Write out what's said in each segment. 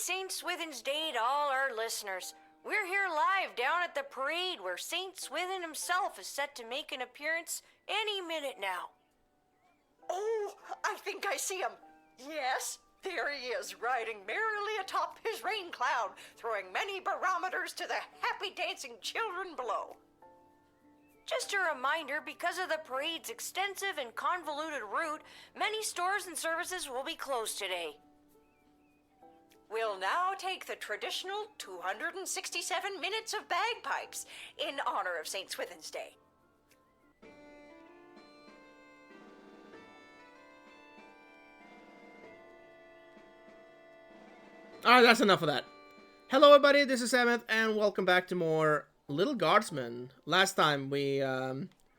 St. Swithin's Day to all our listeners. We're here live down at the parade where St. Swithin himself is set to make an appearance any minute now. Oh, I think I see him. Yes, there he is, riding merrily atop his rain cloud, throwing many barometers to the happy dancing children below. Just a reminder, because of the parade's extensive and convoluted route, many stores and services will be closed today. We'll now take the traditional 267 minutes of bagpipes in honor of St. Swithin's Day. Alright, that's enough of that. Hello everybody, this is Emmeth, and welcome back to more Little Guardsman. Last time we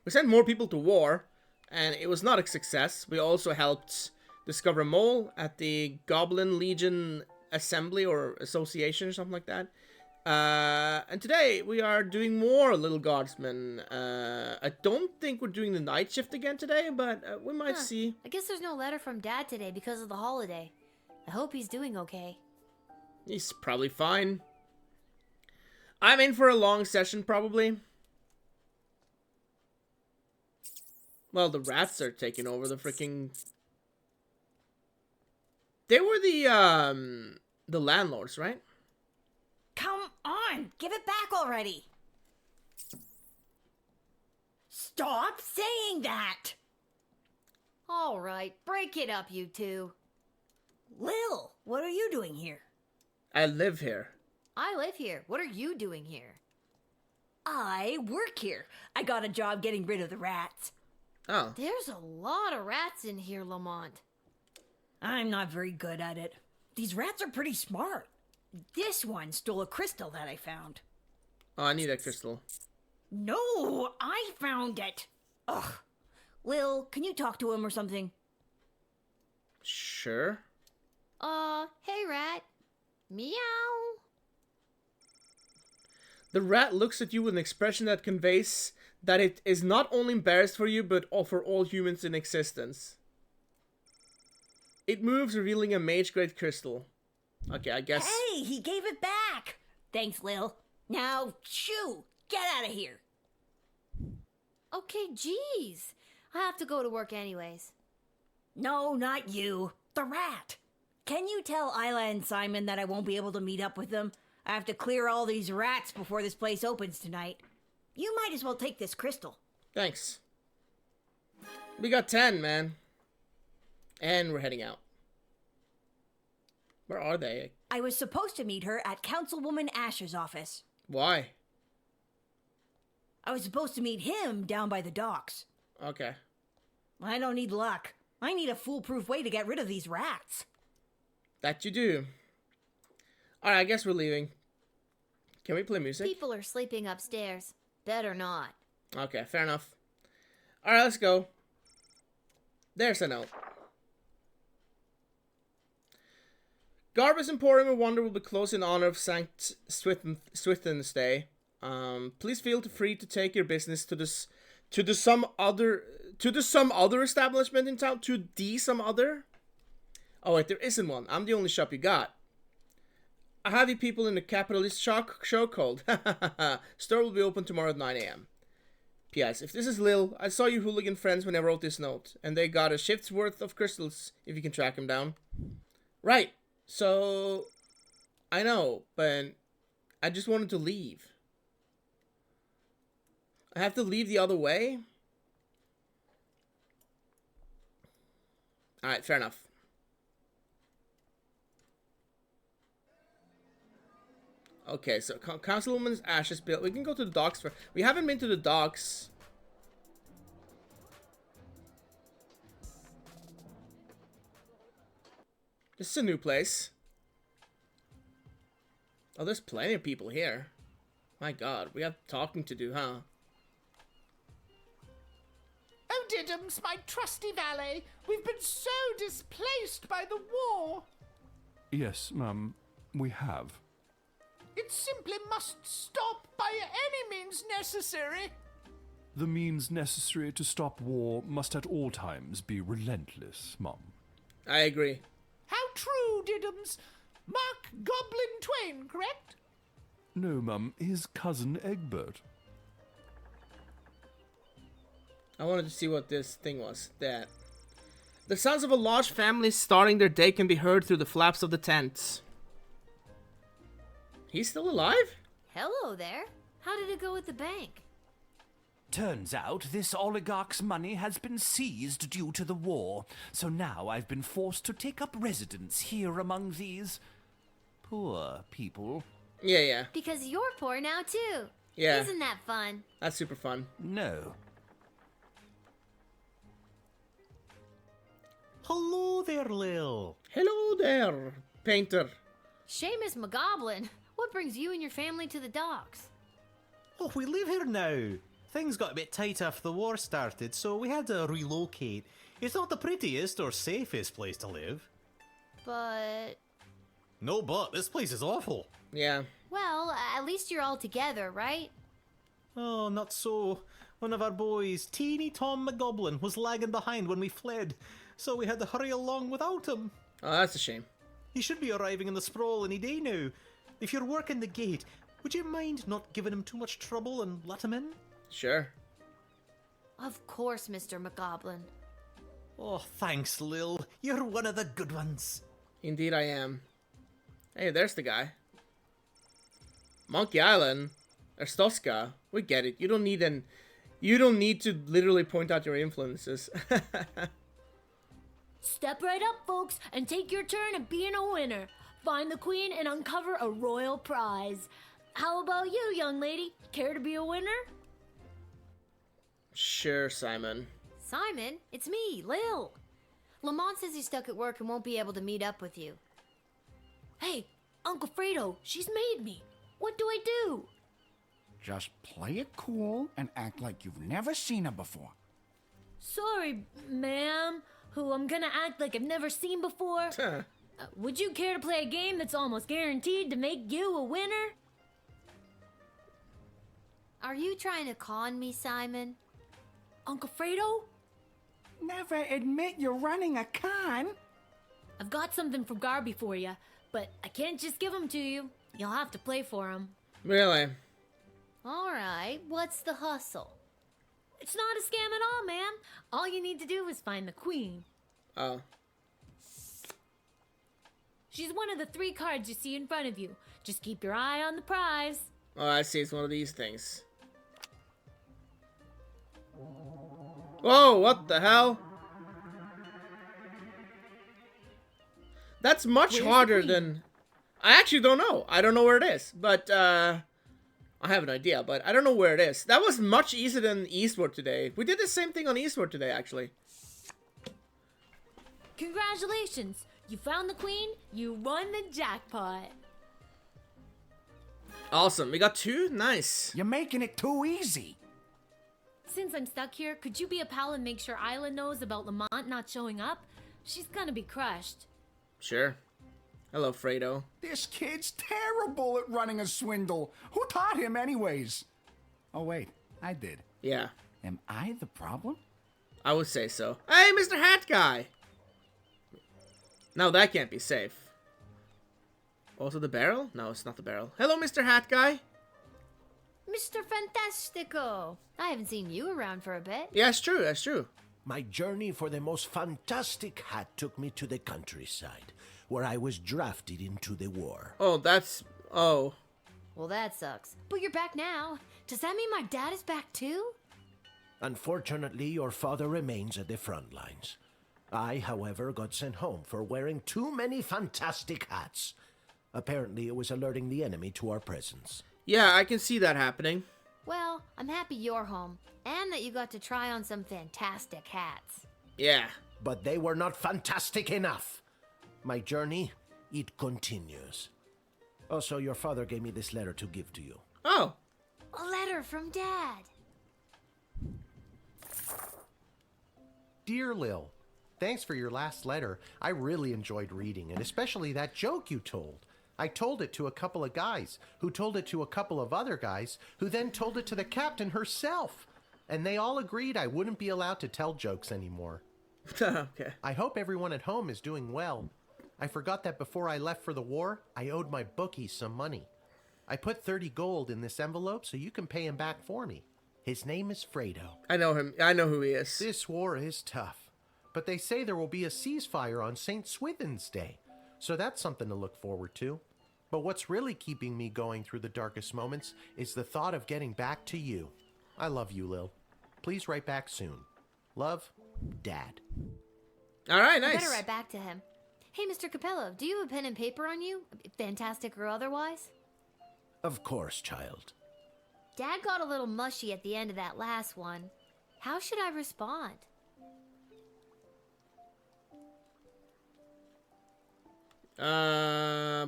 sent more people to war, and it was not a success. We also helped discover a mole at the Goblin Legion Assembly or Association or something like that. And today we are doing more Little Guardsman. I don't think we're doing the night shift again today, but we might see. I guess there's no letter from Dad today because of the holiday. I hope he's doing okay. He's probably fine. I'm in for a long session, probably. Well, the rats are taking over the freaking... They were the landlords, right? Come on, give it back already. Stop saying that. All right, break it up, you two. Lil, what are you doing here? I live here. I live here. What are you doing here? I work here. I got a job getting rid of the rats. Oh. There's a lot of rats in here, Lamont. I'm not very good at it. These rats are pretty smart. This one stole a crystal that I found. Oh, I need that crystal. No, I found it. Ugh. Lil, can you talk to him or something? Sure. Hey, rat. Meow. The rat looks at you with an expression that conveys that it is not only embarrassed for you, but for all humans in existence. It moves, revealing a mage-grade crystal. Okay, I guess... Hey, he gave it back. Thanks, Lil. Now, shoo, get out of here. Okay, jeez. I have to go to work anyways. No, not you. The rat. Can you tell Isla and Simon that I won't be able to meet up with them? I have to clear all these rats before this place opens tonight. You might as well take this crystal. Thanks. We got 10, man. And we're heading out. Where are they? I was supposed to meet her at Councilwoman Asher's office. Why? I was supposed to meet him down by the docks. Okay. I don't need luck. I need a foolproof way to get rid of these rats. That you do. Alright, I guess we're leaving. Can we play music? People are sleeping upstairs. Better not. Okay, fair enough. Alright, let's go. There's a note. Garba's Emporium of Wonder will be closed in honor of St. Swithin's Day. Please feel free to take your business to the some other establishment in town. To the some other. Oh wait, there isn't one. I'm the only shop you got. I have you people in the capitalist show called. Store will be open tomorrow at 9 a.m. P.S. If this is Lil, I saw you hooligan friends when I wrote this note, and they got a shift's worth of crystals if you can track them down. Right. So, I know, but I just wanted to leave. I have to leave the other way? Alright, fair enough. Okay, so Councilwoman's Ashes built. We can go to the docks first. We haven't been to the docks. This is a new place. Oh, there's plenty of people here. My god, we have talking to do, huh? Oh, Diddums, my trusty valet, we've been so displaced by the war. Yes, ma'am, we have. It simply must stop by any means necessary. The means necessary to stop war must at all times be relentless, mum. I agree. How true, Diddums. Mark Goblin Twain, correct? No, Mum, his cousin Egbert. I wanted to see what this thing was. That. The sounds of a large family starting their day can be heard through the flaps of the tents. He's still alive? Hello there. How did it go with the bank? Turns out this oligarch's money has been seized due to the war, so now I've been forced to take up residence here among these poor people. Yeah. Because you're poor now, too. Yeah. Isn't that fun? That's super fun. No. Hello there, Lil. Hello there, painter. Seamus McGoblin, what brings you and your family to the docks? Oh, we live here now. Things got a bit tight after the war started, so we had to relocate. It's not the prettiest or safest place to live. But... No, but this place is awful. Yeah. well, at least you're all together, right? Oh, not so. One of our boys, teeny Tom McGoblin, was lagging behind when we fled, so we had to hurry along without him. Oh, that's a shame. He should be arriving in the Sprawl any day now. If you're working the gate, would you mind not giving him too much trouble and let him in? Sure. Of course, Mr. McGoblin. Oh, thanks, Lil. You're one of the good ones. Indeed I am. Hey, there's the guy. Monkey Island. Erstoska. We get it. You don't need to literally point out your influences. Step right up, folks, and take your turn at being a winner. Find the queen and uncover a royal prize. How about you, young lady? Care to be a winner? Sure, Simon. Simon, it's me, Lil. Lamont says he's stuck at work and won't be able to meet up with you. Hey, Uncle Fredo, she's made me. What do I do? Just play it cool and act like you've never seen her before. Sorry, ma'am, who I'm gonna act like I've never seen before. Would you care to play a game that's almost guaranteed to make you a winner? Are you trying to con me, Simon? Uncle Fredo? Never admit you're running a con. I've got something from Garby for you, but I can't just give them to you. You'll have to play for them. Really? All right, what's the hustle? It's not a scam at all, ma'am. All you need to do is find the queen. Oh. She's one of the 3 cards you see in front of you. Just keep your eye on the prize. Oh, I see. It's one of these things. Whoa, what the hell? That's much Where's the harder queen? than... I actually don't know. I don't know where it is. But, I have an idea, but I don't know where it is. That was much easier than Eastward today. We did the same thing on Eastward today, actually. Congratulations. You found the queen. You won the jackpot. Awesome. We got 2? Nice. You're making it too easy. Since I'm stuck here, could you be a pal and make sure Isla knows about Lamont not showing up? She's gonna be crushed. Sure. Hello, Fredo. This kid's terrible at running a swindle. Who taught him anyways? Oh, wait, I did. Yeah, Am I the problem? I would say so. Hey, Mr. Hat Guy! No, that can't be safe. Also the barrel? No, it's not the barrel. Hello, Mr. Hat Guy. Mr. Fantastico. I haven't seen you around for a bit. Yeah, it's true, that's true. My journey for the most fantastic hat took me to the countryside, where I was drafted into the war. Oh, that's... Oh. Well, that sucks. But you're back now. Does that mean my dad is back too? Unfortunately, your father remains at the front lines. I, however, got sent home for wearing too many fantastic hats. Apparently, it was alerting the enemy to our presence. Yeah, I can see that happening. Well, I'm happy you're home, and that you got to try on some fantastic hats. Yeah. But they were not fantastic enough. My journey, it continues. Also, your father gave me this letter to give to you. Oh. A letter from Dad. Dear Lil, thanks for your last letter. I really enjoyed reading it, especially that joke you told. I told it to a couple of guys, who told it to a couple of other guys, who then told it to the captain herself. And they all agreed I wouldn't be allowed to tell jokes anymore. Okay. I hope everyone at home is doing well. I forgot that before I left for the war, I owed my bookies some money. I put 30 gold in this envelope so you can pay him back for me. His name is Fredo. I know him. I know who he is. This war is tough, but they say there will be a ceasefire on St. Swithin's Day, so that's something to look forward to. But what's really keeping me going through the darkest moments is the thought of getting back to you. I love you, Lil. Please write back soon. Love, Dad. All right, nice. I better write back to him. Hey, Mr. Capello, do you have a pen and paper on you? Fantastic or otherwise? Of course, child. Dad got a little mushy at the end of that last one. How should I respond?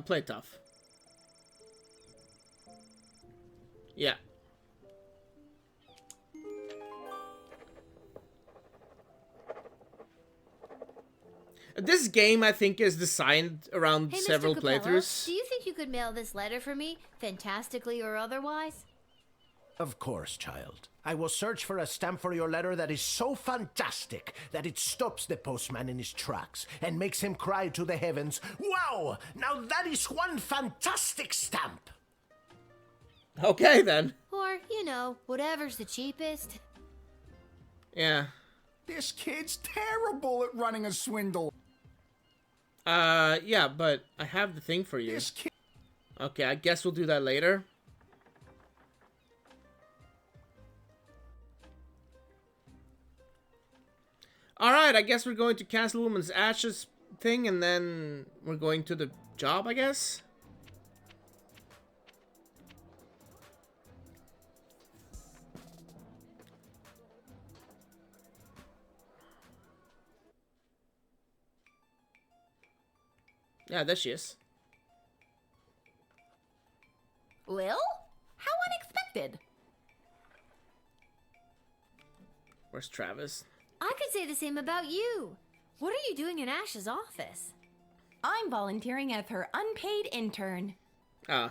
Play tough. Yeah. This game, I think, is designed around Hey, several Mr. Capello, playthroughs. do you think you could mail this letter for me, fantastically or otherwise? Of course, child. I will search for a stamp for your letter that is so fantastic that it stops the postman in his tracks and makes him cry to the heavens, "Wow! Now that is one fantastic stamp!" Okay, then. Or, you know, whatever's the cheapest. Yeah. This kid's terrible at running a swindle. Yeah, but I have the thing for you. This kid... Okay, I guess we'll do that later. Alright, I guess we're going to Castlewoman's Ashes thing, and then we're going to the job, I guess? Yeah, there she is. Lil? How unexpected. Where's Travis? I could say the same about you. What are you doing in Ash's office? I'm volunteering as her unpaid intern.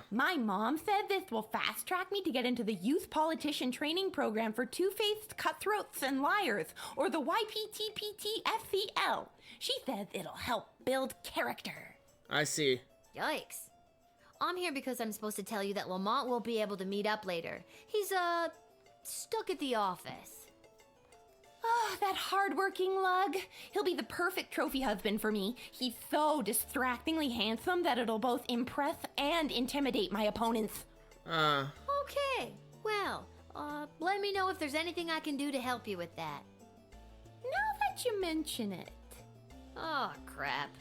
My mom said this will fast track me to get into the youth politician training program for two-faced cutthroats and liars, or the YPTPT-FCL. She says it'll help build character. I see. Yikes. I'm here because I'm supposed to tell you that Lamont won't be able to meet up later. He's, stuck at the office. Oh, that hard-working lug. He'll be the perfect trophy husband for me. He's so distractingly handsome that it'll both impress and intimidate my opponents. Okay. Well, let me know if there's anything I can do to help you with that. Now that you mention it. Oh, crap.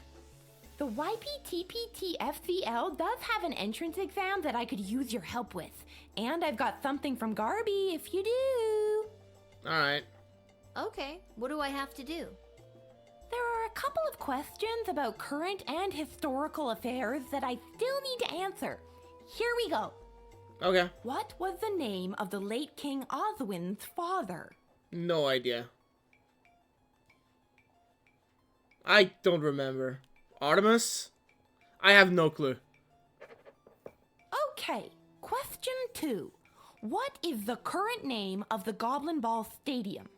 The YPTPT-FCL does have an entrance exam that I could use your help with. And I've got something from Garby if you do. Alright. Okay, what do I have to do? There are a couple of questions about current and historical affairs that I still need to answer. Here we go. Okay. What was the name of the late King Oswin's father? No idea. I don't remember. Artemis? I have no clue. Okay, question 2. What is the current name of the Goblin Ball Stadium?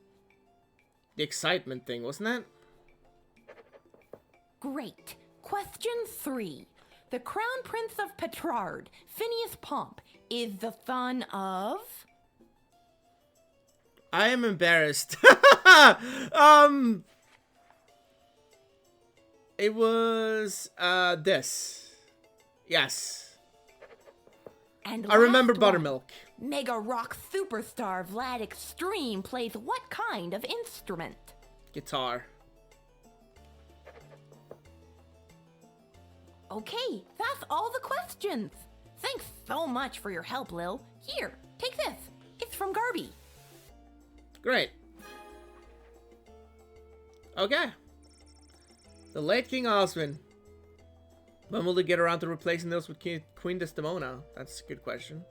The excitement thing, wasn't that? Great. Question 3. The Crown Prince of Petrard, Phineas Pomp, is the son of... I am embarrassed. It was, this. Yes. And I remember last one. Buttermilk. Mega rock superstar Vlad Extreme plays what kind of instrument? Guitar. Okay, that's all the questions. Thanks so much for your help, Lil. Here, take this. It's from Garby. Great. Okay. The late King Oswin. When will they get around to replacing those with Queen Desdemona? That's a good question.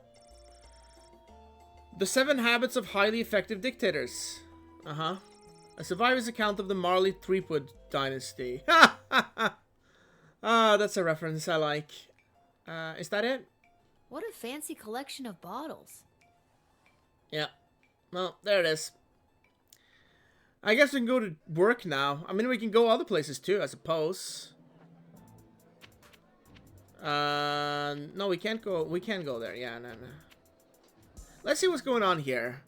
The 7 Habits of Highly Effective Dictators. A survivor's account of the Marley Threepwood dynasty. That's a reference I like. Is that it? What a fancy collection of bottles. Yeah. Well, there it is. I guess we can go to work now. I mean, we can go other places too, I suppose. No, we can't go. We can't go there. Yeah, no. Let's see what's going on here.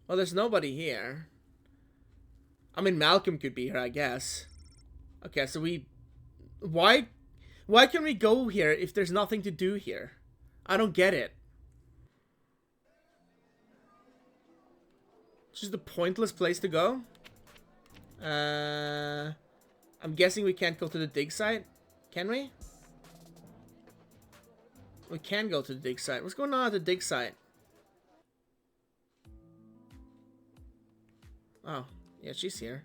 Well, there's nobody here. I mean, Malcolm could be here, I guess. Okay, so we... Why can we go here if there's nothing to do here? I don't get it. It's just a pointless place to go. I'm guessing we can't go to the dig site. Can we? We can go to the dig site. What's going on at the dig site? Oh, yeah, she's here.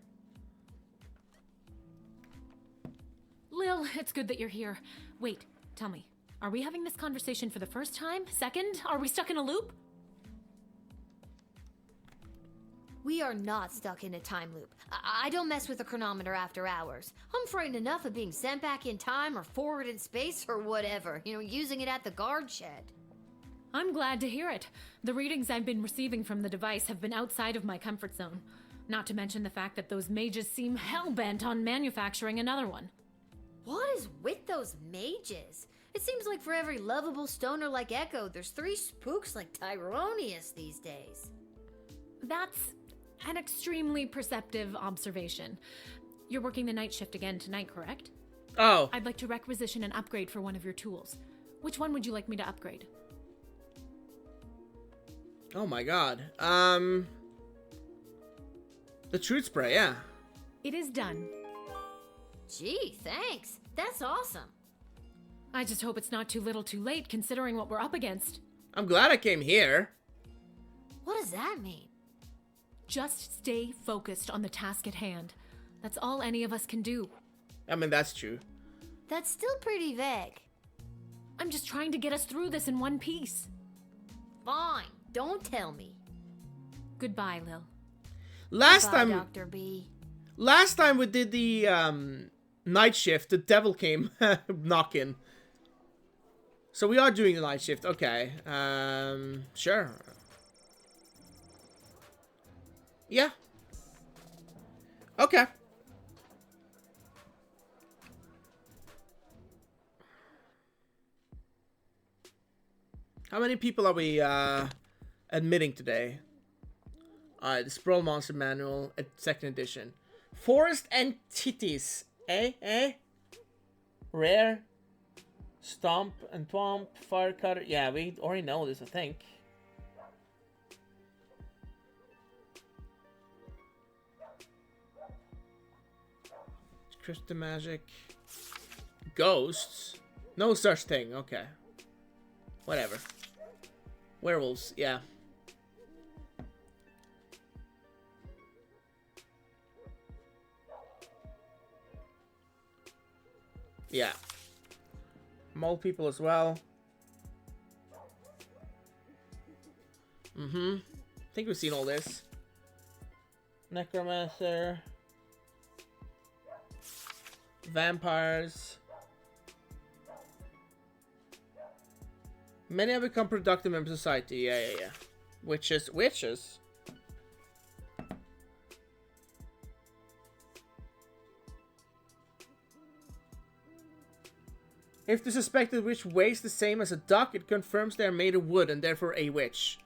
Lil, it's good that you're here. Wait, tell me, are we having this conversation for the first time? Second? Are we stuck in a loop? We are not stuck in a time loop. I don't mess with the chronometer after hours. I'm frightened enough of being sent back in time or forward in space or whatever. You know, using it at the guardshed. I'm glad to hear it. The readings I've been receiving from the device have been outside of my comfort zone. Not to mention the fact that those mages seem hell-bent on manufacturing another one. What is with those mages? It seems like for every lovable stoner like Echo, there's 3 spooks like Tyronius these days. That's an extremely perceptive observation. You're working the night shift again tonight, correct? Oh. I'd like to requisition an upgrade for one of your tools. Which one would you like me to upgrade? Oh my god. The truth spray, yeah. It is done. Gee, thanks. That's awesome. I just hope it's not too little too late considering what we're up against. I'm glad I came here. What does that mean? Just stay focused on the task at hand. That's all any of us can do. I mean, that's true. That's still pretty vague. I'm just trying to get us through this in one piece. Fine. Don't tell me. Goodbye, Lil. Last time, Dr. B. Last time we did the night shift, the devil came knocking. So we are doing the night shift. Okay. Sure. Yeah. Okay. How many people are we admitting today? The Sprawl Monster Manual, 2nd edition. Forest Entities. Rare. Stomp and Twomp. Fire Cutter. Yeah, we already know this, I think. Crystal Magic. Ghosts? No such thing, okay. Whatever. Werewolves, yeah. Yeah. Mole people as well. I think we've seen all this. Necromancer. Vampires. Many have become productive members of society. Yeah. Witches. If the suspected witch weighs the same as a duck, it confirms they are made of wood and therefore a witch.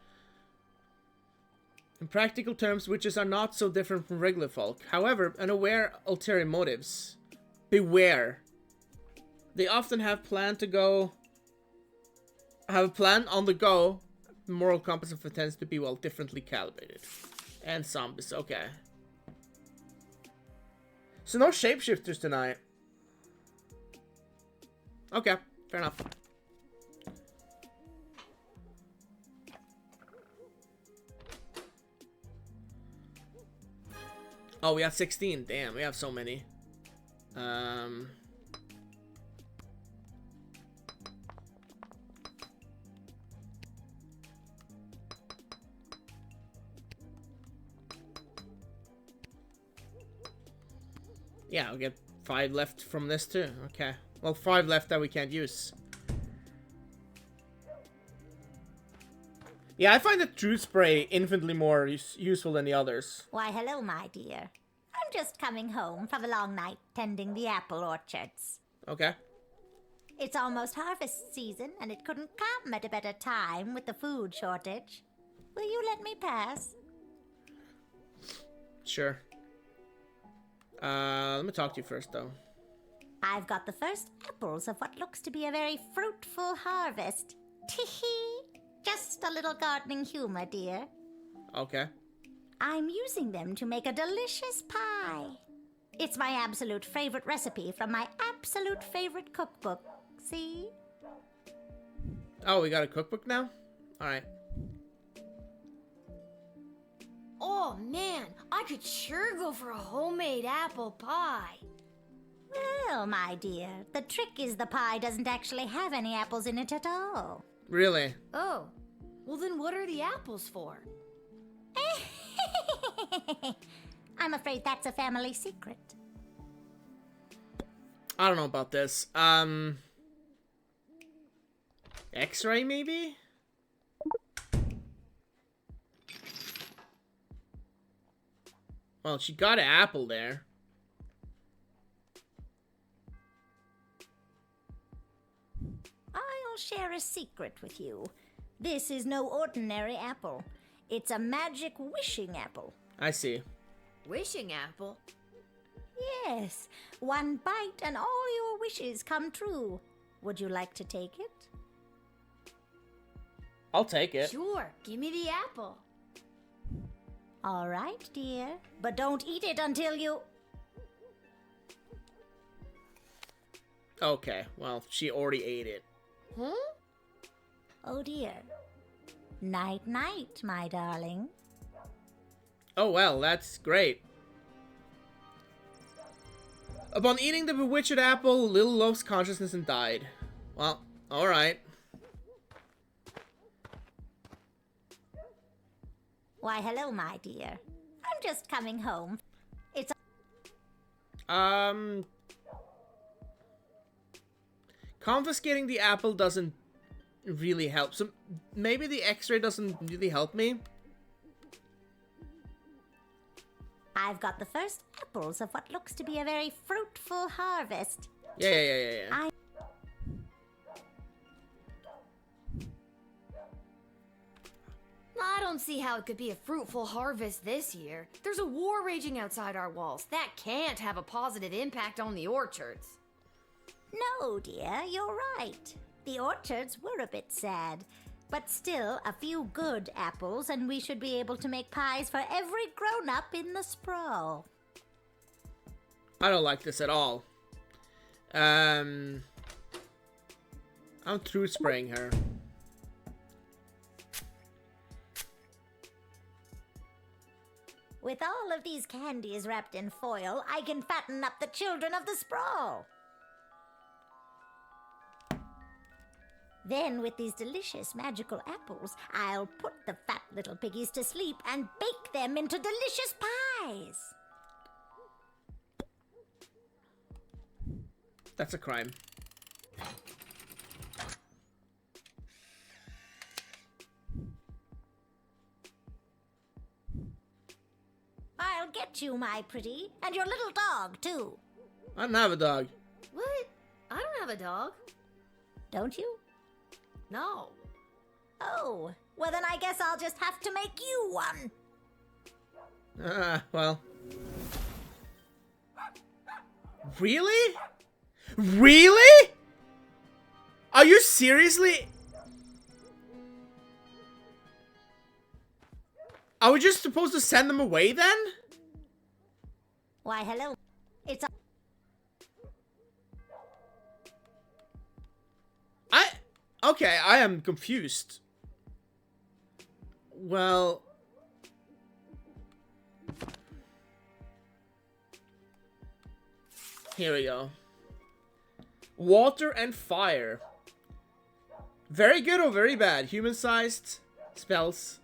In practical terms, witches are not so different from regular folk. However, unaware ulterior motives. Beware. They often have a plan on the go. The moral compass of it tends to be, well, differently calibrated. And zombies, okay. So no shapeshifters tonight. Okay, fair enough. Oh, we have 16. Damn, we have so many. Yeah, we'll get 5 left from this too. Okay. Well, 5 left that we can't use. Yeah, I find the truth spray infinitely more useful than the others. Why, hello, my dear. I'm just coming home from a long night tending the apple orchards. Okay. It's almost harvest season, and it couldn't come at a better time with the food shortage. Will you let me pass? Sure. Let me talk to you first, though. I've got the first apples of what looks to be a very fruitful harvest. Tee-hee. Just a little gardening humor, dear. Okay. I'm using them to make a delicious pie. It's my absolute favorite recipe from my absolute favorite cookbook. See? Oh, we got a cookbook now? Alright. Oh man, I could sure go for a homemade apple pie. Well, my dear, the trick is the pie doesn't actually have any apples in it at all. Really? Oh, well then what are the apples for? I'm afraid that's a family secret. I don't know about this. X-ray, maybe? Well, she got an apple there. I'll share a secret with you. This is no ordinary apple. It's a magic wishing apple. I see. Wishing apple? Yes. One bite and all your wishes come true. Would you like to take it? I'll take it. Sure, give me the apple. All right, dear. But don't eat it until you... Okay, well, she already ate it. Huh? Oh dear. Night-night, my darling. Oh well, that's great. Upon eating the bewitched apple, Lil lost consciousness and died. Well, alright. Why, hello, my dear. I'm just coming home. It's... Confiscating the apple doesn't really help. So maybe the X-ray doesn't really help me. I've got the first apples of what looks to be a very fruitful harvest. Yeah. I don't see how it could be a fruitful harvest this year. There's a war raging outside our walls. That can't have a positive impact on the orchards. No, dear, you're right. The orchards were a bit sad. But still, a few good apples, and we should be able to make pies for every grown-up in the Sprawl. I don't like this at all. I'm through spraying her. With all of these candies wrapped in foil, I can fatten up the children of the Sprawl. Then, with these delicious magical apples, I'll put the fat little piggies to sleep and bake them into delicious pies. That's a crime. I'll get you, my pretty, and your little dog, too. I don't have a dog. What? I don't have a dog. Don't you? No. Oh, well then I guess I'll just have to make you one. Well. Really? Really? Are you seriously? Are we just supposed to send them away then? Why, hello. It's a... Okay, I am confused. Well... Here we go. Water and fire. Very good or very bad? Human-sized spells.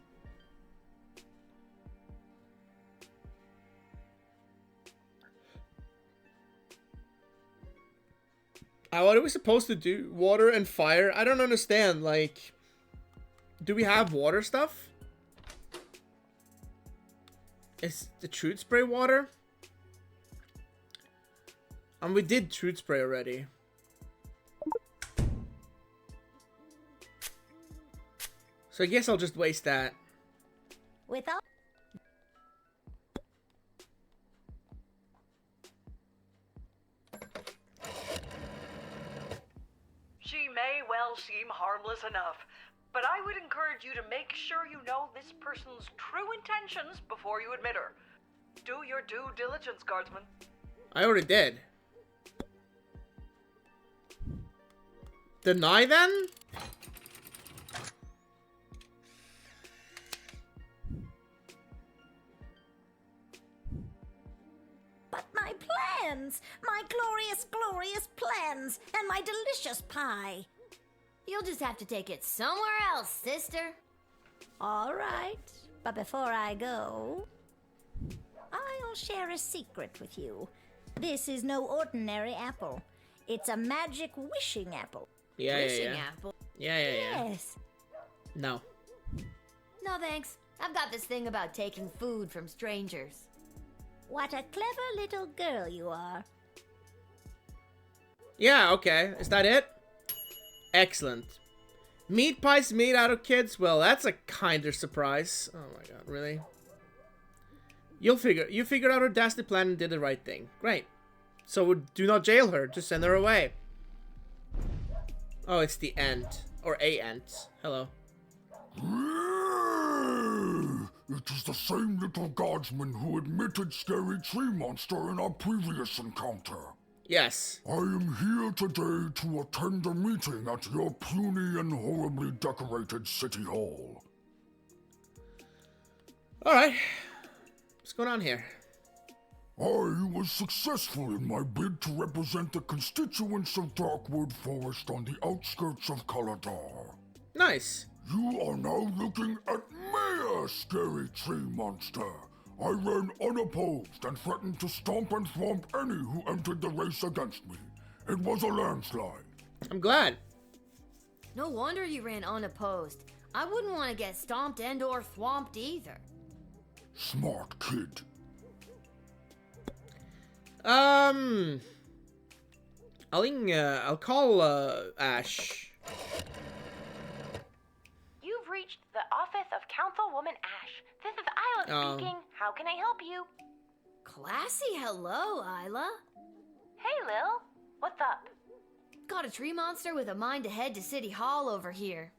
What are we supposed to do? Water and fire? I don't understand, like... Do we have water stuff? Is the truth spray water? And we did truth spray already. So I guess I'll just waste that. Without She may well seem harmless enough, but I would encourage you to make sure you know this person's true intentions before you admit her. Do your due diligence, Guardsman. I already did. Deny then? But my plans! My glorious, glorious plans! And my delicious pie! You'll just have to take it somewhere else, sister. All right, but before I go, I'll share a secret with you. This is no ordinary apple. It's a magic wishing apple. Wishing apple? Yeah. Yes. No. No thanks. I've got this thing about taking food from strangers. What a clever little girl you are. Yeah, okay. Is that it? Excellent. Meat pies made out of kids? Well, that's a kinder surprise. Oh my god, really? You figured out her dastardly plan and did the right thing. Great. So do not jail her, just send her away. Oh, it's the ant. Or a ant. Hello. It is the same little guardsman who admitted Scary Tree Monster in our previous encounter. Yes. I am here today to attend a meeting at your puny and horribly decorated city hall. Alright. What's going on here? I was successful in my bid to represent the constituents of Darkwood Forest on the outskirts of Kaladar. Nice. You are now looking at me, Scary Tree Monster. I ran unopposed and threatened to stomp and thwomp any who entered the race against me. It was a landslide. I'm glad. No wonder you ran unopposed. I wouldn't want to get stomped and or thwomped either. Smart kid. I'll call Ash. You've reached the office of Councilwoman Ash. This is Isla speaking. How can I help you? Classy hello, Isla. Hey, Lil. What's up? Got a tree monster with a mind to head to City Hall over here.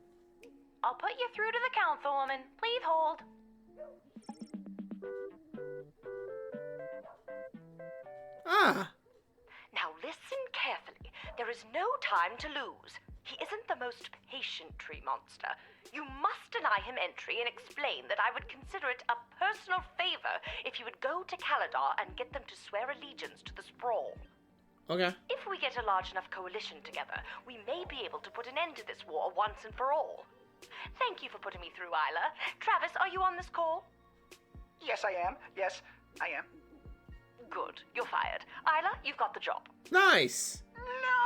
I'll put you through to the councilwoman. Please hold. Now listen carefully. There is no time to lose. He isn't the most patient tree monster. You must deny him entry and explain that I would consider it a personal favor if you would go to Kaladar and get them to swear allegiance to the Sprawl. Okay. If we get a large enough coalition together, we may be able to put an end to this war once and for all. Thank you for putting me through, Isla. Travis, are you on this call? Yes, I am. Yes, I am. Good. You're fired. Isla, you've got the job. Nice. No!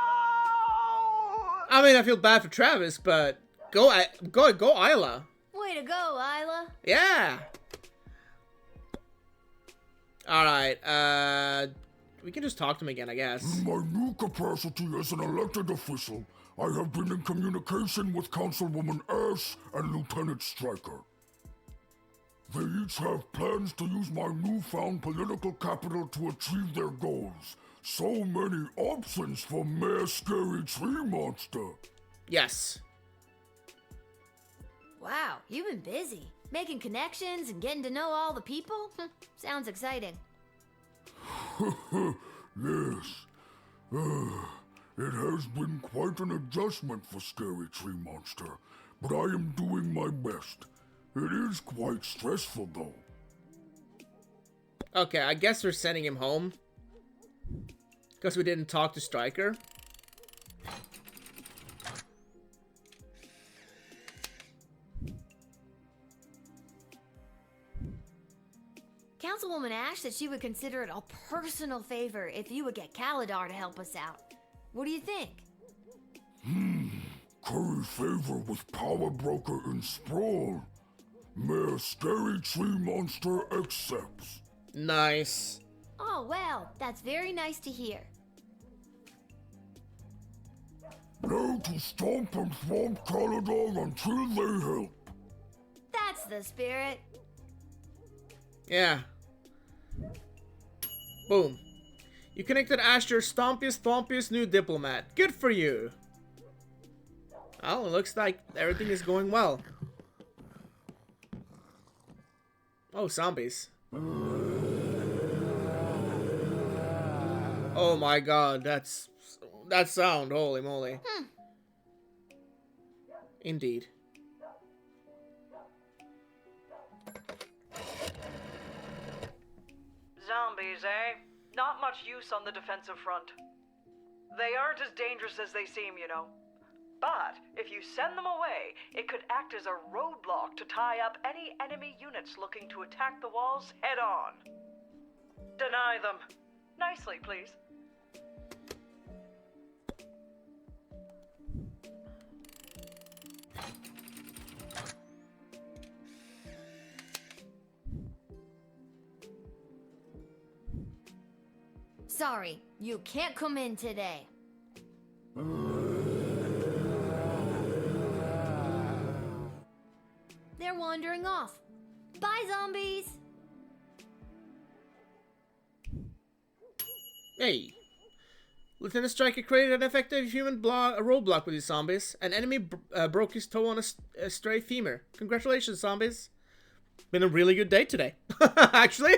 I mean, I feel bad for Travis, but go Isla. Way to go, Isla. Yeah. All right. We can just talk to him again, I guess. In my new capacity as an elected official, I have been in communication with Councilwoman Ash and Lieutenant Stryker. They each have plans to use my newfound political capital to achieve their goals. So many options for Mayor Scary Tree Monster. Yes. Wow, you've been busy. Making connections and getting to know all the people? Sounds exciting. Yes. It has been quite an adjustment for Scary Tree Monster, but I am doing my best. It is quite stressful, though. Okay, I guess we're sending him home. Because we didn't talk to Stryker. Councilwoman Ash said she would consider it a personal favor if you would get Kaladar to help us out. What do you think? Curry favor with Power Broker in Sprawl. Mayor Scary Tree Monster accepts. Nice. Oh, well, that's very nice to hear. Now to stomp and thwomp Caladon until they help. That's the spirit. Yeah. Boom. You connected Ash to your stompiest, thwompiest new diplomat. Good for you. Well, it looks like everything is going well. Oh, zombies. Oh my god, that sound, holy moly. Indeed. Zombies, eh? Not much use on the defensive front. They aren't as dangerous as they seem, you know. But if you send them away, it could act as a roadblock to tie up any enemy units looking to attack the walls head on. Deny them. Nicely, please. Sorry, you can't come in today. They're wandering off. Bye, zombies! Hey. Lieutenant Striker created an effective human roadblock with these zombies. An enemy broke his toe on a stray femur. Congratulations, zombies. Been a really good day today. Actually.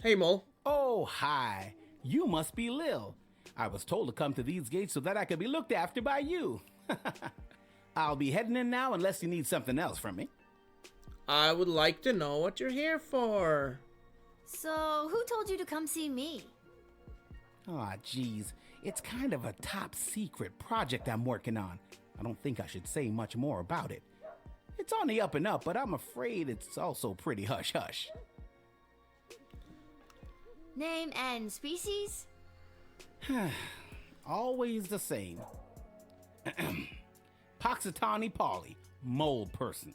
Hey, Mole. Oh, hi. You must be Lil. I was told to come to these gates so that I could be looked after by you. I'll be heading in now unless you need something else from me. I would like to know what you're here for. So, who told you to come see me? Aw, geez. It's kind of a top secret project I'm working on. I don't think I should say much more about it. It's on the up and up, but I'm afraid it's also pretty hush-hush. Name and species? Always the same. Poxitani Polly, mole person.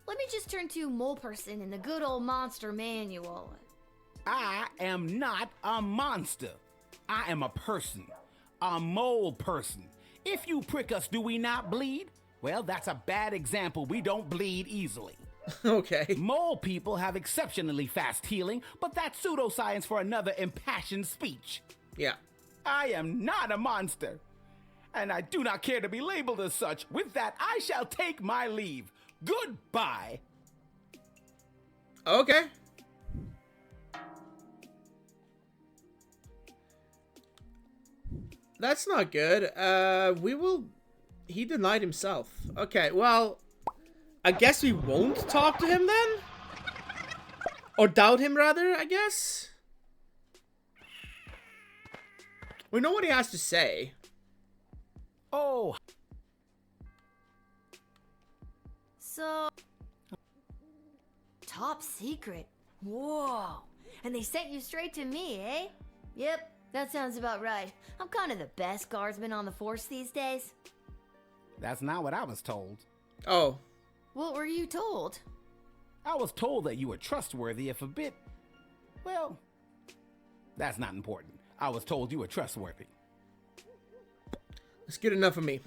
Let me just turn to mole person in the good old monster manual. I am not a monster. I am a person. A mole person. If you prick us, do we not bleed? Well, that's a bad example. We don't bleed easily. Okay. Mole people have exceptionally fast healing, but that's pseudoscience for another impassioned speech. Yeah. I am not a monster, and I do not care to be labeled as such. With that, I shall take my leave. Goodbye. Okay. That's not good. He denied himself. Okay, well, I guess we won't talk to him then? Or doubt him, rather, I guess? We know what he has to say. Oh. So... Top secret. Whoa. And they sent you straight to me, eh? Yep, that sounds about right. I'm kind of the best guardsman on the force these days. That's not what I was told. Oh. What were you told? I was told that you were trustworthy if a bit... Well, that's not important. I was told you were trustworthy. That's good enough for me.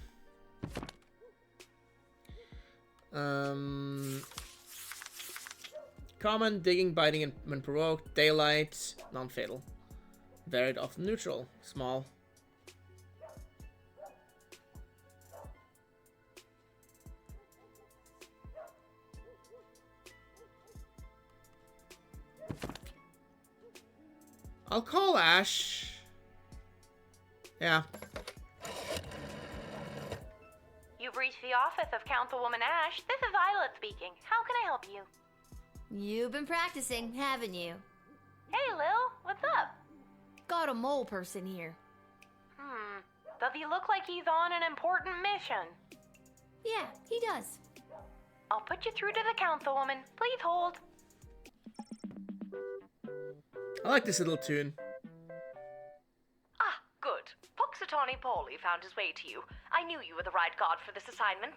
Common, digging, biting, and when provoked. Daylight, non-fatal. Varied, often neutral. Small. I'll call Ash. Yeah. You've reached the office of Councilwoman Ash. This is Isla speaking. How can I help you? You've been practicing, haven't you? Hey, Lil, what's up? Got a mole person here. Does he look like he's on an important mission? Yeah, he does. I'll put you through to the Councilwoman. Please hold. I like this little tune. Ah, good. Puxatawny Johnny Pauly found his way to you. I knew you were the right guard for this assignment.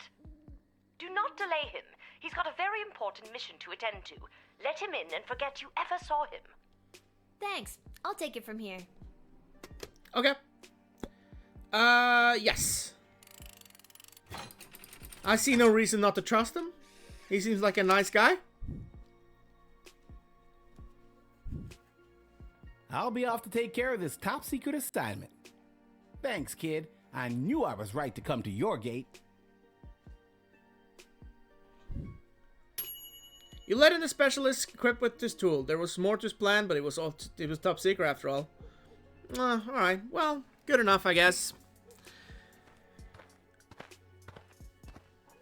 Do not delay him. He's got a very important mission to attend to. Let him in and forget you ever saw him. Thanks. I'll take it from here. Okay. Yes. I see no reason not to trust him. He seems like a nice guy. I'll be off to take care of this top secret assignment. Thanks, kid. I knew I was right to come to your gate. You let in the specialist equipped with this tool. There was more to his plan, but it was top secret after all. Alright. Well, good enough, I guess.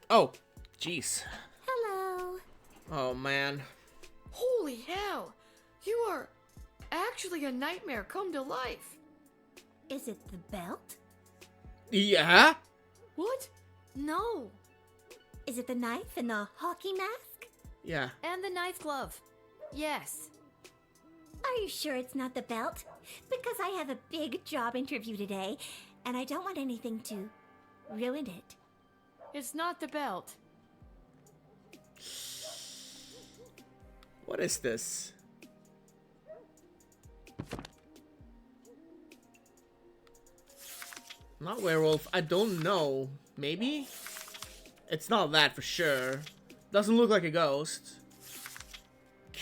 Oh, jeez. Hello. Oh, man. Holy hell! You are actually a nightmare come to life. Is it the belt? Yeah? What? No. Is it the knife and the hockey mask? Yeah. And the knife glove. Yes. Are you sure it's not the belt? Because I have a big job interview today, and I don't want anything to ruin it. It's not the belt. What is this? Not werewolf. I don't know. Maybe? It's not that for sure. Doesn't look like a ghost.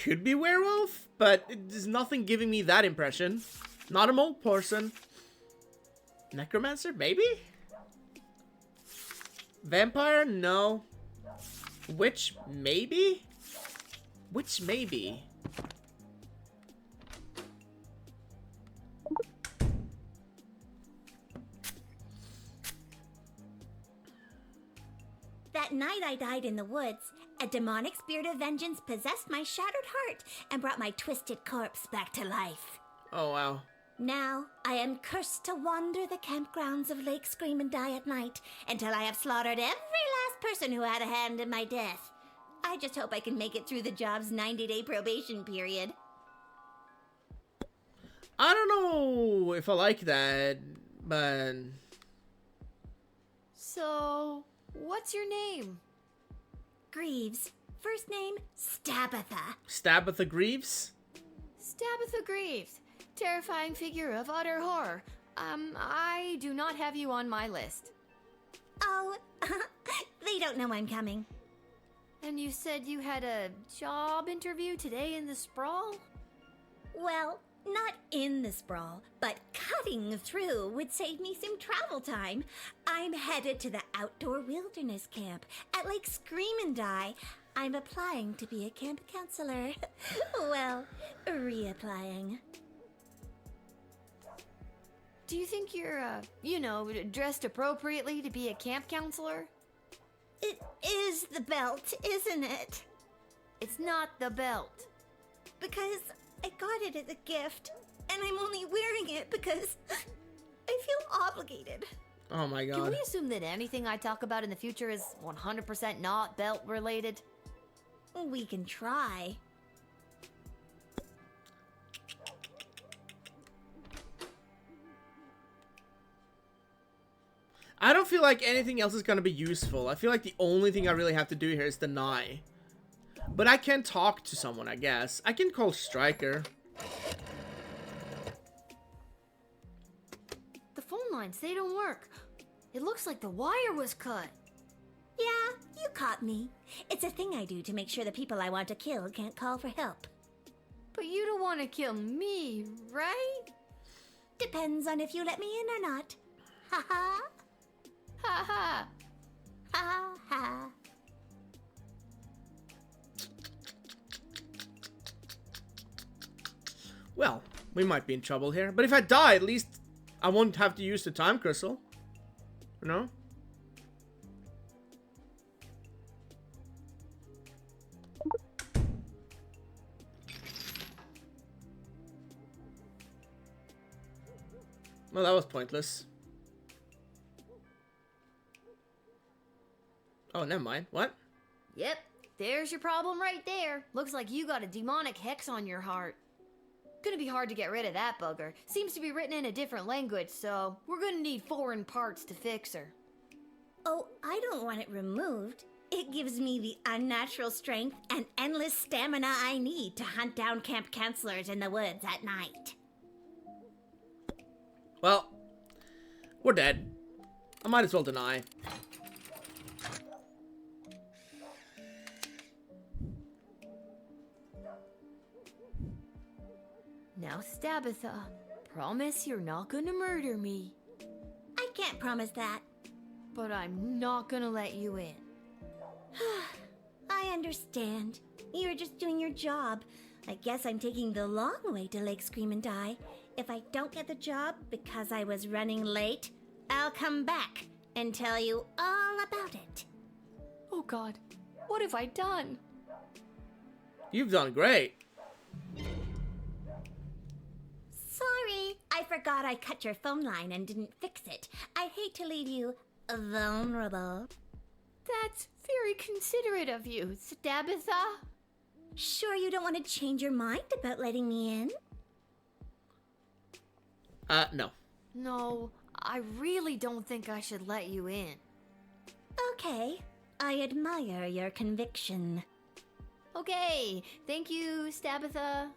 Could be werewolf, but there's nothing giving me that impression. Not a mole person. Necromancer? Maybe? Vampire? No. Witch? Maybe? Witch? Maybe. That night I died in the woods, a demonic spirit of vengeance possessed my shattered heart and brought my twisted corpse back to life. Oh, wow. Now, I am cursed to wander the campgrounds of Lake Scream and Die at night until I have slaughtered every last person who had a hand in my death. I just hope I can make it through the job's 90-day probation period. I don't know if I like that, but... So, what's your name? Greaves. First name, Stabitha. Stabitha Greaves? Stabitha Greaves. Terrifying figure of utter horror. I do not have you on my list. Oh, they don't know I'm coming. And you said you had a job interview today in the Sprawl? Well, not in the Sprawl, but cutting through would save me some travel time. I'm headed to the outdoor wilderness camp at Lake Scream and Die. I'm applying to be a camp counselor. Well, reapplying. Do you think you're, dressed appropriately to be a camp counselor? It is the belt, isn't it? It's not the belt. Because I got it as a gift, and I'm only wearing it because I feel obligated. Oh my god. Can we assume that anything I talk about in the future is 100% not belt related? We can try. I don't feel like anything else is gonna be useful. I feel like the only thing I really have to do here is deny. But I can talk to someone, I guess. I can call Stryker. The phone lines, they don't work. It looks like the wire was cut. Yeah, you caught me. It's a thing I do to make sure the people I want to kill can't call for help. But you don't want to kill me, right? Depends on if you let me in or not. Ha ha. Ha ha. Ha ha. Well, we might be in trouble here. But if I die, at least I won't have to use the time crystal. You know? Well, that was pointless. Oh, never mind. What? Yep, there's your problem right there. Looks like you got a demonic hex on your heart. Gonna be hard to get rid of that bugger. Seems to be written in a different language, so we're gonna need foreign parts to fix her. Oh, I don't want it removed. It gives me the unnatural strength and endless stamina I need to hunt down camp counselors in the woods at night. Well, we're dead. I might as well deny. Now, Stabitha, promise you're not gonna murder me. I can't promise that. But I'm not gonna let you in. I understand. You're just doing your job. I guess I'm taking the long way to Lake Scream and Die. If I don't get the job because I was running late, I'll come back and tell you all about it. Oh God, what have I done? You've done great. Sorry, I forgot I cut your phone line and didn't fix it. I hate to leave you vulnerable. That's very considerate of you, Stabitha. Sure you don't want to change your mind about letting me in? No. No, I really don't think I should let you in. Okay, I admire your conviction. Okay, thank you, Stabitha.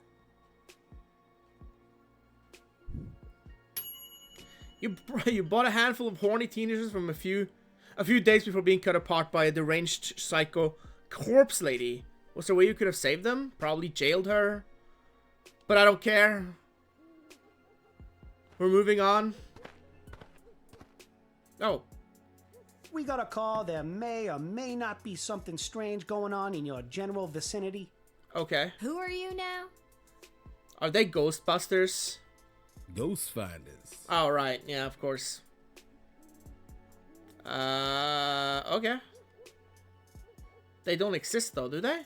You bought a handful of horny teenagers from a few days before being cut apart by a deranged psycho corpse lady. Was there a way you could have saved them? Probably jailed her. But I don't care. We're moving on. Oh. We got a call there may or may not be something strange going on in your general vicinity. Okay. Who are you now? Are they Ghostbusters? Ghost finders. Oh, right. Yeah, of course. Okay. They don't exist though, do they?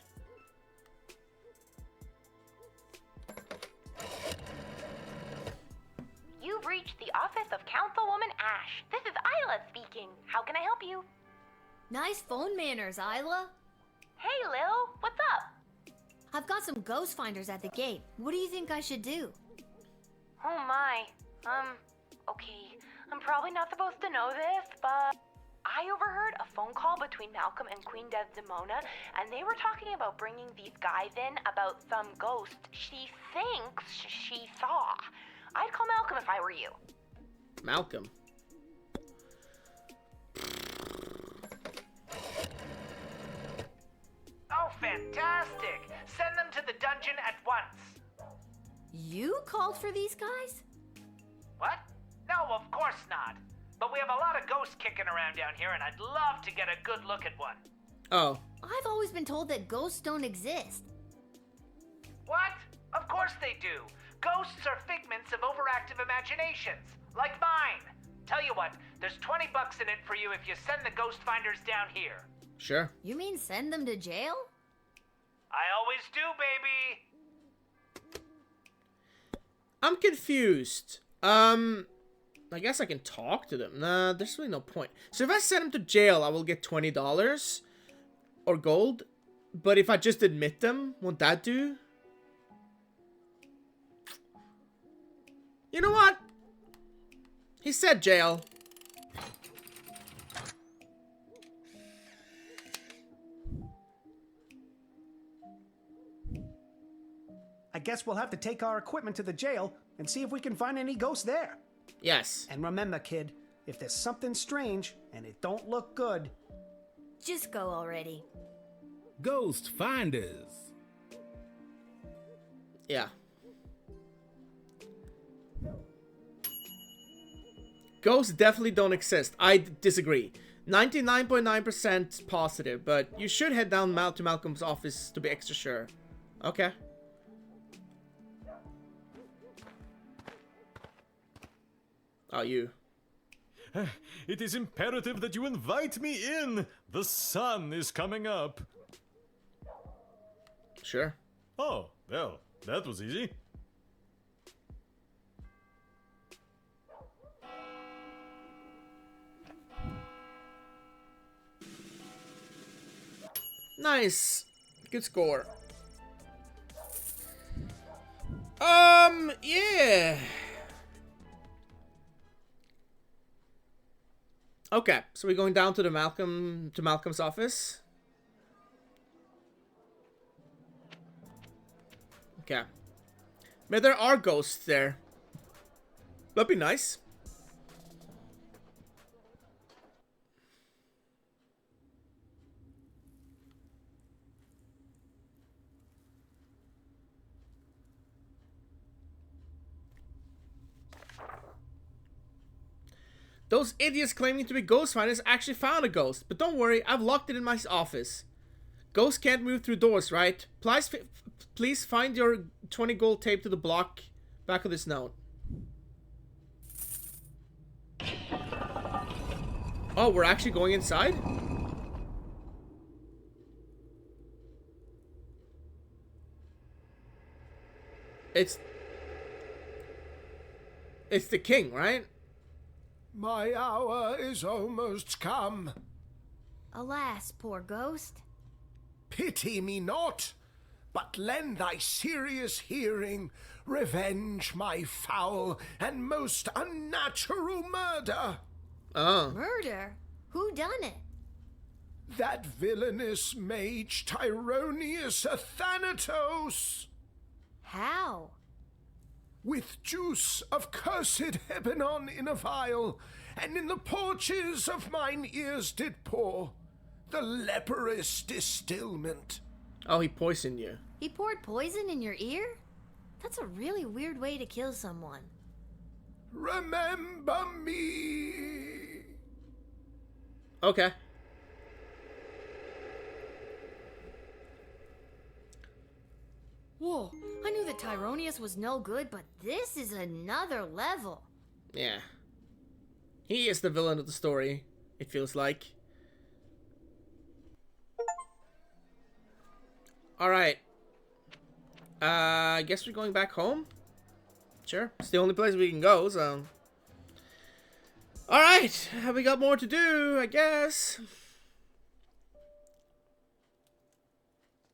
You've reached the office of Councilwoman Ash. This is Isla speaking. How can I help you? Nice phone manners, Isla. Hey, Lil. What's up? I've got some ghost finders at the gate. What do you think I should do? Oh my. Okay. I'm probably not supposed to know this, but I overheard a phone call between Malcolm and Queen Desdemona, and they were talking about bringing these guys in about some ghost she thinks she saw. I'd call Malcolm if I were you. Malcolm. Oh, fantastic! Send them to the dungeon at once. You called for these guys? What? No, of course not. But we have a lot of ghosts kicking around down here, and I'd love to get a good look at one. Oh. I've always been told that ghosts don't exist. What? Of course they do. Ghosts are figments of overactive imaginations, like mine. Tell you what, there's $20 in it for you if you send the ghost finders down here. Sure. You mean send them to jail? I always do, baby. I'm confused. I guess I can talk to them. Nah, there's really no point. So if I send them to jail, I will get $20 or gold. But if I just admit them, won't that do? You know what? He said jail. I guess we'll have to take our equipment to the jail and see if we can find any ghosts there. Yes. And remember, kid, if there's something strange and it don't look good, just go already. Ghost finders. Yeah. Ghosts definitely don't exist. I disagree. 99.9% positive, but you should head down to Malcolm's office to be extra sure. Okay. Oh, you. It is imperative that you invite me in. The sun is coming up. Sure. Oh, well, that was easy. Nice. Good score. Yeah. Okay, so we're going down to Malcolm's office. Okay. But there are ghosts there. That'd be nice. Those idiots claiming to be ghost finders actually found a ghost. But don't worry, I've locked it in my office. Ghosts can't move through doors, right? Please find your 20 gold taped to the block back of this note. Oh, we're actually going inside? It's the king, right? My hour is almost come. Alas, poor ghost. Pity me not, but lend thy serious hearing, revenge my foul and most unnatural murder. Oh. Murder? Who done it? That villainous mage Tyronius Athanatos. How? With juice of cursed Hebenon in a vial, and in the porches of mine ears did pour the leprous distilment. Oh, he poisoned you. He poured poison in your ear? That's a really weird way to kill someone. Remember me. Okay. Whoa, I knew that Tyronius was no good, but this is another level. Yeah. He is the villain of the story, it feels like. Alright. I guess we're going back home? Sure. It's the only place we can go, so... Alright, we got more to do, I guess.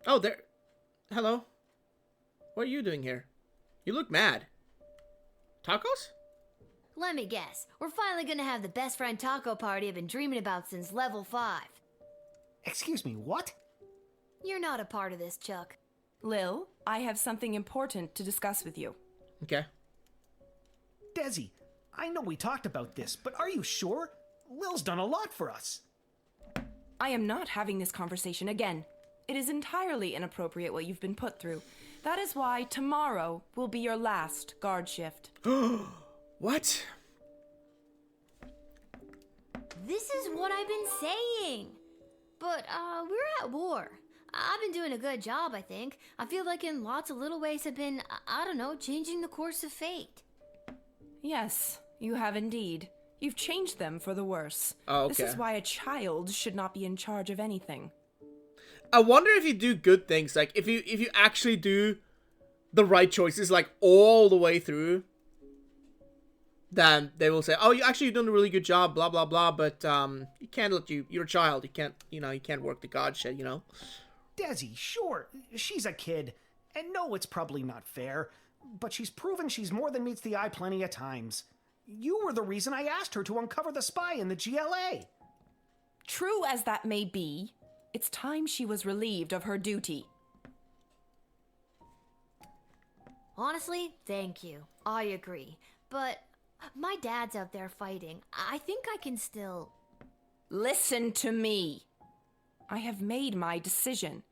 Oh, there... Hello. What are you doing here? You look mad. Tacos? Let me guess. We're finally gonna have the best friend taco party I've been dreaming about since level 5. Excuse me, what? You're not a part of this, Chuck. Lil, I have something important to discuss with you. Okay. Desi, I know we talked about this, but are you sure? Lil's done a lot for us. I am not having this conversation again. It is entirely inappropriate what you've been put through. That is why tomorrow will be your last guard shift. What? This is what I've been saying. But, we're at war. I've been doing a good job, I think. I feel like in lots of little ways have been, I don't know, changing the course of fate. Yes, you have indeed. You've changed them for the worse. Oh, okay. This is why a child should not be in charge of anything. I wonder if you do good things, like if you actually do the right choices, like all the way through, then they will say, "Oh, you've done a really good job, blah blah blah." But you can't you're a child. You can't work the guardshed, you know. Desi, sure, she's a kid, and no, it's probably not fair, but she's proven she's more than meets the eye plenty of times. You were the reason I asked her to uncover the spy in the GLA. True as that may be, it's time she was relieved of her duty. Honestly, thank you. I agree. But my dad's out there fighting. I think I can still... Listen to me. I have made my decision.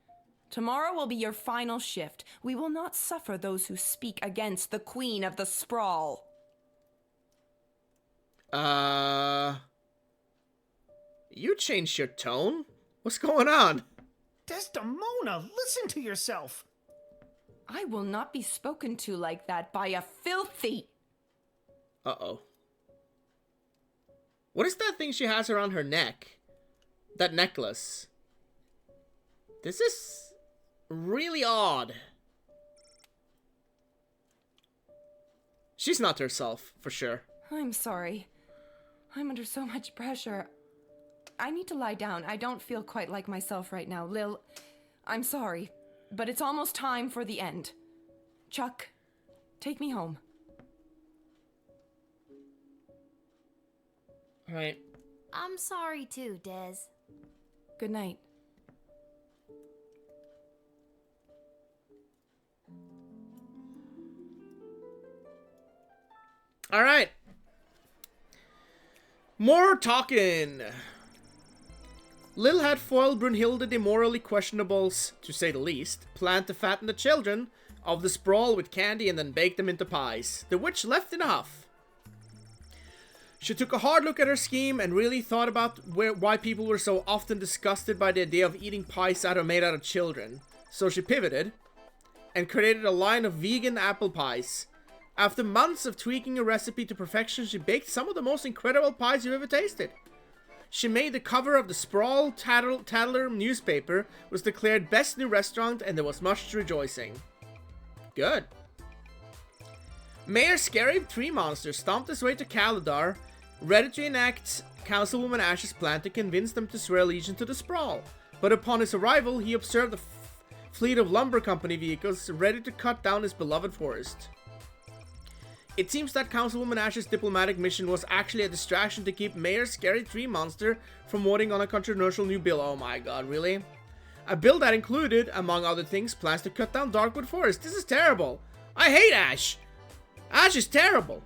Tomorrow will be your final shift. We will not suffer those who speak against the Queen of the Sprawl. You changed your tone? What's going on? Desdemona, listen to yourself. I will not be spoken to like that by a filthy... Uh-oh. What is that thing she has around her neck? That necklace. This is really odd. She's not herself, for sure. I'm sorry. I'm under so much pressure. I need to lie down. I don't feel quite like myself right now. Lil, I'm sorry, but it's almost time for the end. Chuck, Take me home. Alright. I'm sorry too, Des. Good night. Alright. More talking. Lil had foiled Brunhilde the morally questionables, to say the least, planned to fatten the children of the Sprawl with candy and then bake them into pies. The witch left in a huff. She took a hard look at her scheme and really thought about why people were so often disgusted by the idea of eating pies made out of children. So she pivoted and created a line of vegan apple pies. After months of tweaking a recipe to perfection, she baked some of the most incredible pies you've ever tasted. She made the cover of the Sprawl Tattler newspaper, was declared best new restaurant, and there was much rejoicing. Good. Mayor Scary Tree Monster stomped his way to Kaladar, ready to enact Councilwoman Ash's plan to convince them to swear allegiance to the Sprawl. But upon his arrival, he observed a fleet of lumber company vehicles ready to cut down his beloved forest. It seems that Councilwoman Ash's diplomatic mission was actually a distraction to keep Mayor Scary Tree Monster from voting on a controversial new bill. Oh my god, really? A bill that included, among other things, plans to cut down Darkwood Forest. This is terrible. I hate Ash. Ash is terrible.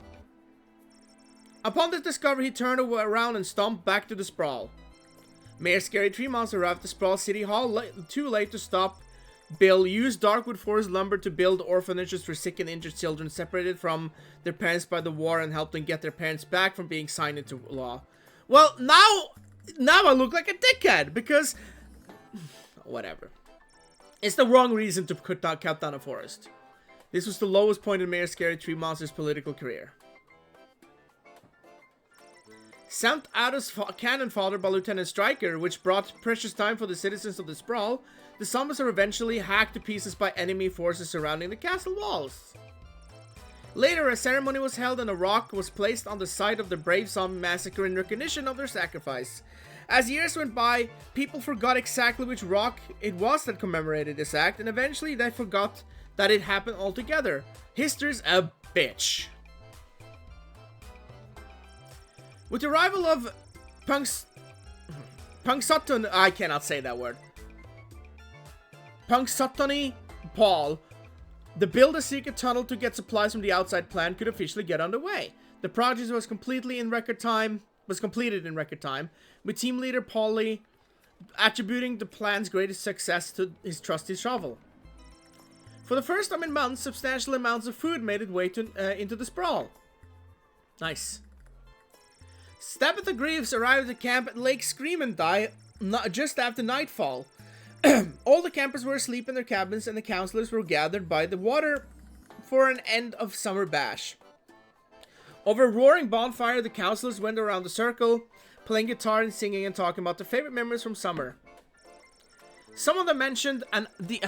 Upon this discovery, he turned around and stomped back to the Sprawl. Mayor Scary Tree Monster arrived at the Sprawl City Hall too late to stop Bill. Used Darkwood Forest lumber to build orphanages for sick and injured children separated from their parents by the war and helped them get their parents back from being signed into law. Well, now I look like a dickhead because... whatever. It's the wrong reason to cut down a forest. This was the lowest point in Mayor Scary Tree Monster's political career. Sent out as cannon fodder by Lieutenant Stryker, which brought precious time for the citizens of the Sprawl, the zombies are eventually hacked to pieces by enemy forces surrounding the castle walls. Later, a ceremony was held and a rock was placed on the site of the brave zombie massacre in recognition of their sacrifice. As years went by, people forgot exactly which rock it was that commemorated this act, and eventually they forgot that it happened altogether. History's a bitch. With the arrival of Punxsutawney, I cannot say that word. Punxsutawney Paul, the build a secret tunnel to get supplies from the outside plan could officially get underway. The project was completed in record time, with team leader Paulie attributing the plan's greatest success to his trusty shovel. For the first time in months, substantial amounts of food made its way into the Sprawl. Nice. Stabitha Greaves arrived at the camp at Lake Scream and Die just after nightfall. All the campers were asleep in their cabins and the counselors were gathered by the water for an end of summer bash. Over a roaring bonfire, the counselors went around the circle, playing guitar and singing and talking about their favorite memories from summer. Some of them mentioned the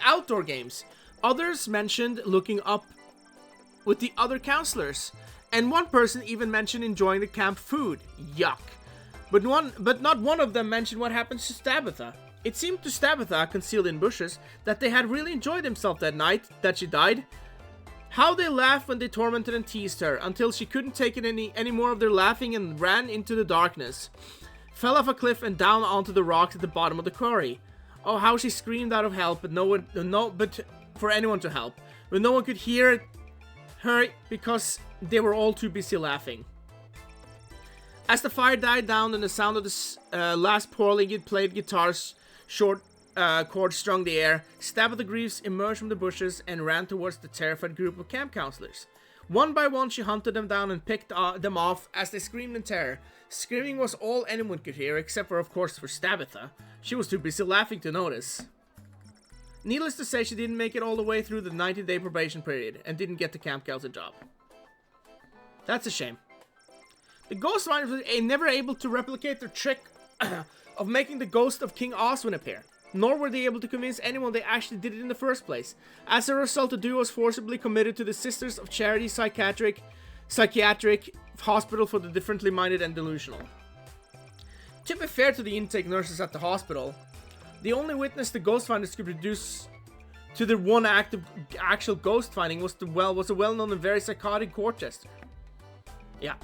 outdoor games. Others mentioned looking up with the other counselors. And one person even mentioned enjoying the camp food. Yuck. But not one of them mentioned what happened to Stabitha. It seemed to Stabitha, concealed in bushes, that they had really enjoyed themselves that night that she died. How they laughed when they tormented and teased her, until she couldn't take it any more of their laughing and ran into the darkness. Fell off a cliff and down onto the rocks at the bottom of the quarry. Oh, how she screamed out of help, but for anyone to help. But no one could hear her because they were all too busy laughing. As the fire died down and the sound of the last poorly played guitar's short chords strung the air, Stabitha Greaves emerged from the bushes and ran towards the terrified group of camp counselors. One by one, she hunted them down and picked them off as they screamed in terror. Screaming was all anyone could hear, except for, of course, for Stabitha. She was too busy laughing to notice. Needless to say, she didn't make it all the way through the 90-day probation period and didn't get the camp counselor job. That's a shame. The Ghost Riders were never able to replicate their trick of making the ghost of King Oswin appear, nor were they able to convince anyone they actually did it in the first place. As a result, the duo was forcibly committed to the Sisters of Charity Psychiatric Hospital for the Differently Minded and Delusional. To be fair to the intake nurses at the hospital, the only witness the Ghost Finders could produce to the one act of actual ghost finding was a well-known and very psychotic court jester. Yeah.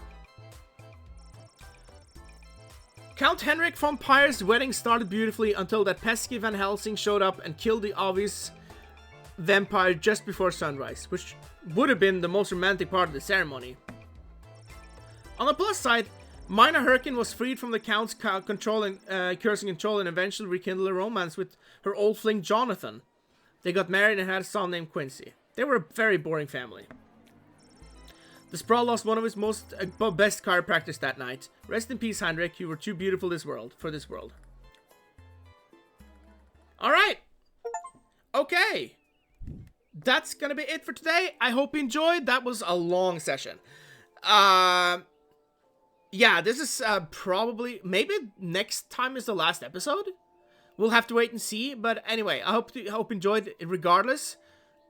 Count Henrik von Pyre's wedding started beautifully until that pesky Van Helsing showed up and killed the obvious vampire just before sunrise, which would have been the most romantic part of the ceremony. On the plus side, Mina Herkin was freed from the Count's cursing control and eventually rekindled a romance with her old fling Jonathan. They got married and had a son named Quincy. They were a very boring family. The Sprawl lost one of his best chiropractors that night. Rest in peace, Heinrich. You were too beautiful for this world. Alright. Okay. That's gonna be it for today. I hope you enjoyed. That was a long session. Yeah, this is probably... Maybe next time is the last episode? We'll have to wait and see. But anyway, I hope you enjoyed it regardless.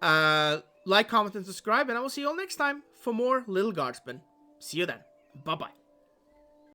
Like, comment, and subscribe. And I will see you all next time for more Little Guardsman. See you then. Bye-bye.